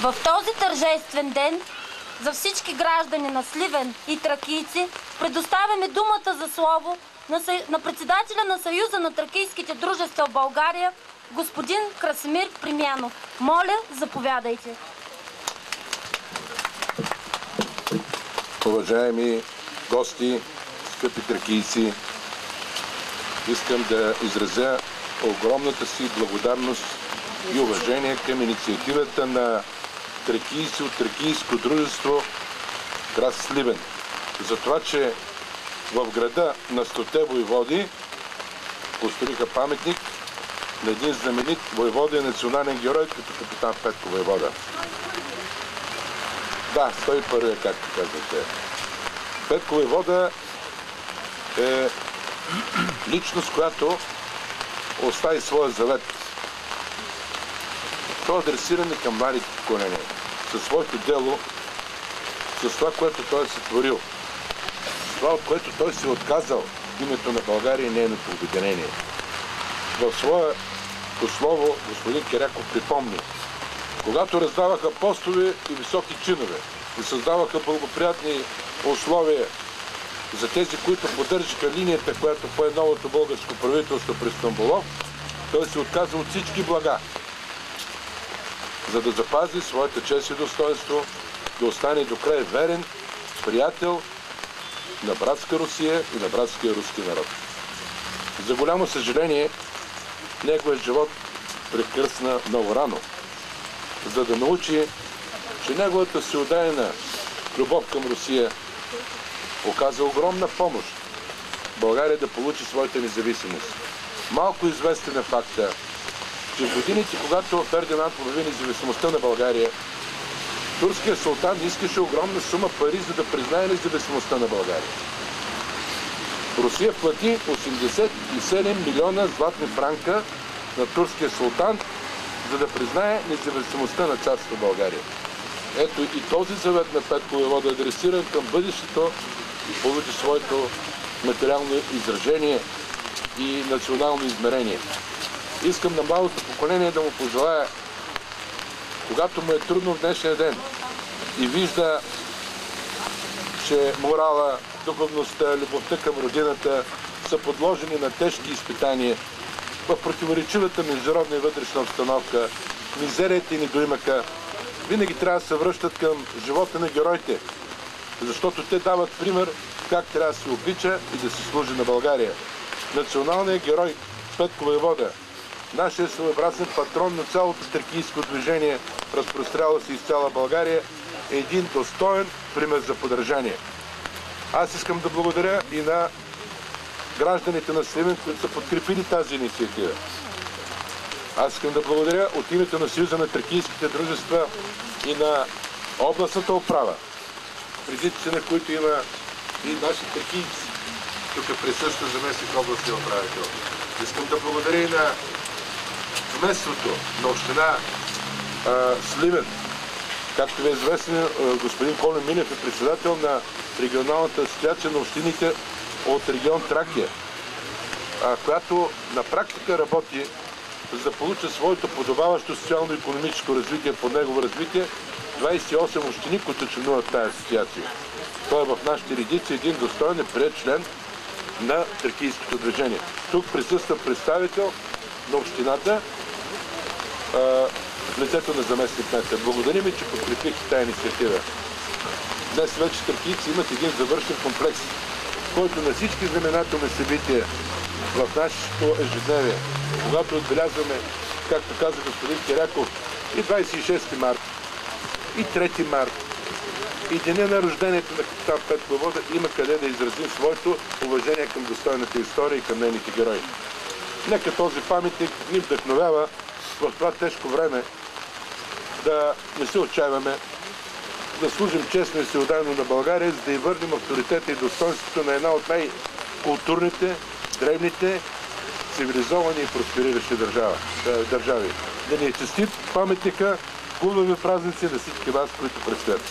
В този тържествен ден за всички граждани на Сливен и тракийци предоставяме думата за слово на председателя на Съюза на тракийските дружества в България, господин Красимир Примянов. Моля, заповядайте. Уважаеми гости, скъпи тракийци, искам да изразя огромната си благодарност и уважение към инициативата на тракийци от Тракийско дружество град Сливен. За това, че в града на 100-те войводи построиха паметник на един знаменит войвода и национален герой, като капитан Петко войвода. Да, 101 както казвате. Петко войвода е личност, която остави своя завет. Той е адресиран към младите поколения. Със своето дело, с това, което той е сътворил, с това, от което той се е отказал името на България и нейното обединение. В своето слово господин Киряков припомни, когато раздаваха постове и високи чинове и създаваха благоприятни условия за тези, които поддържаха линията, която пое новото българско правителство през Стамболов, той се отказа от всички блага, за да запази своята чест и достоинство, да остане до край верен приятел на братска Русия и на братския руски народ. За голямо съжаление, неговият живот прекръсна много рано, за да научи, че неговата всеотдайна любов към Русия оказа огромна помощ България да получи своята независимост. Малко известен е факта, че в годините, когато Фердинанд обяви независимостта на България, турският султан искаше огромна сума пари, за да признае независимостта на България. Русия плати 87 милиона златни франка на турския султан, за да признае независимостта на царство България. Ето и този завет на Петко войвода е адресиран към бъдещето и получи своето материално изражение и национално измерение. Искам на младото поколение да му пожелая, когато му е трудно в днешния ден и вижда, че морала, духовността, любовта към родината са подложени на тежки изпитания в противоречивата международна и вътрешна обстановка, мизерията и недоимъка, винаги трябва да се връщат към живота на героите, защото те дават пример как трябва да се обича и да се служи на България. Националният герой Петко войвода, нашия своеобразен патрон на цялото тракийско движение, разпростряло се из цяла България, е един достоен пример за подражание. Аз искам да благодаря и на гражданите на Сливен, които са подкрепили тази инициатива. Аз искам да благодаря от името на Съюза на тракийските дружества и на областната управа, предиците на които има и наши тракийци. Тук присъства заместник областния управител. Искам да благодаря и на кметството на община Сливен. Както ви е известно, господин Колин Минев е председател на регионалната асоциация на общините от регион Тракия, която на практика работи за да получат своето подобаващо социално-икономическо развитие по негово развитие 28 общини, които членуват тази асоциация. Той е в нашите редици един достоен и приет член на тракийското движение. Тук присъства представител на общината в лицето на заместник кмета. Благодарим ви, че подкрепихте тази инициатива. Днес вече тракийци имат един завършен комплекс, който на всички знаменателни събития в нашето ежедневие, когато отбелязваме, както каза господин Киряков, и 26 март, и 3 март, и деня на рождението на капитан Петко войвода, има къде да изразим своето уважение към достойната история и към нейните герои. Нека този паметник ни вдъхновява в това тежко време да не се отчаиваме, да служим честно и всеотдайно на България, за да й върнем авторитета и достоинството на една от най-културните, древните, цивилизовани и проспериращи държави. Да ни е честит паметника, хубави празници на всички вас, които предстоят.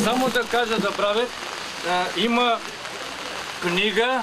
Само да кажа да правя, има книга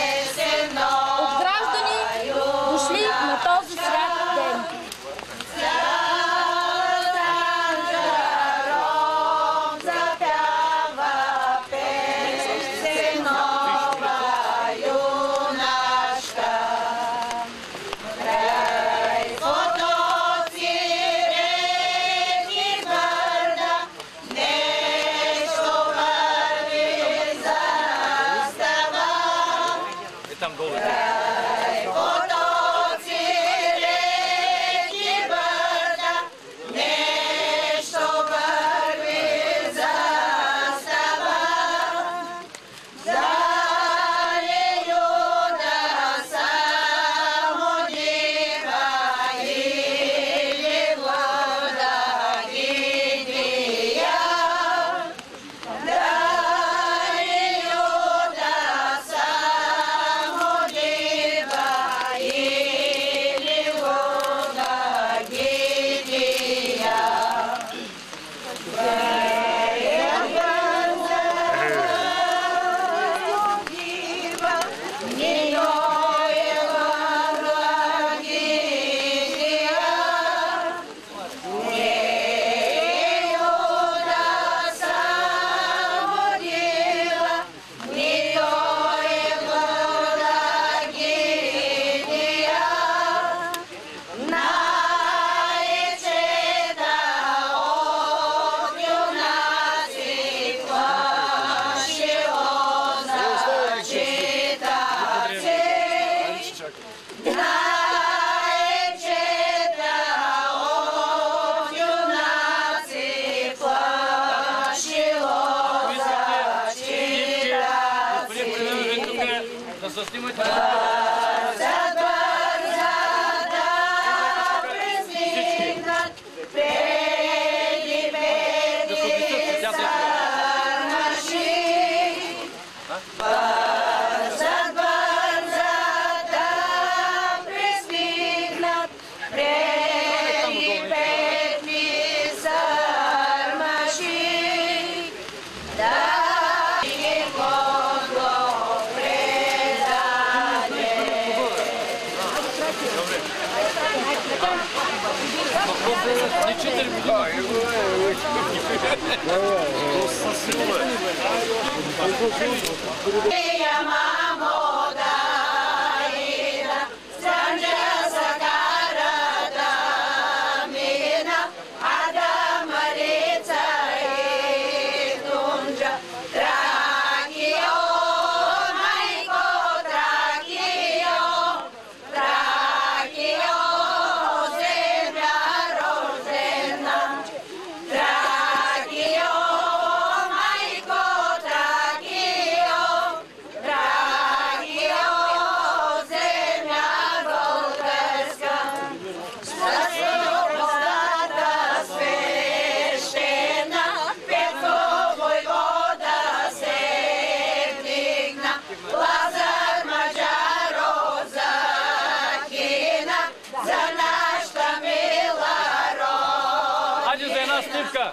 Хайде за една снимка!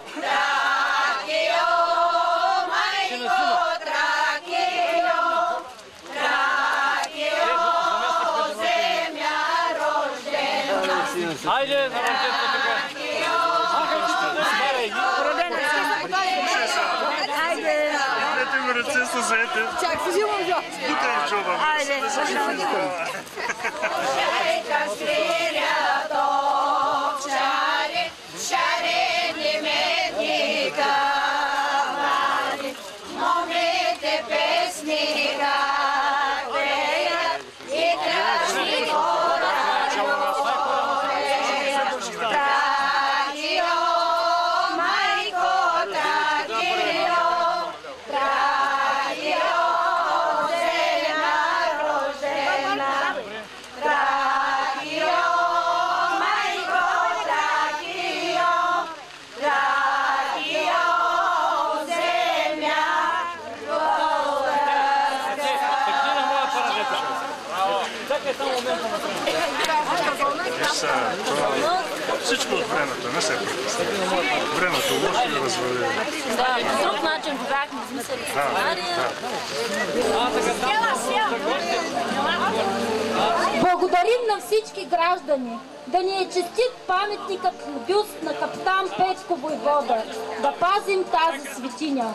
Хайде, на ръцете тук! Двете ми ръце са заети. Чак, взимам жо. Тук е чоба. Айде. Всичко от времето, не се притесни. Времето лошо и развали. Да, по друг начин го бяхме измислили сценария. Благодарим на всички граждани. Да ни е честит паметникът бюст на капитан Петко Войвода. Да пазим тази светиня.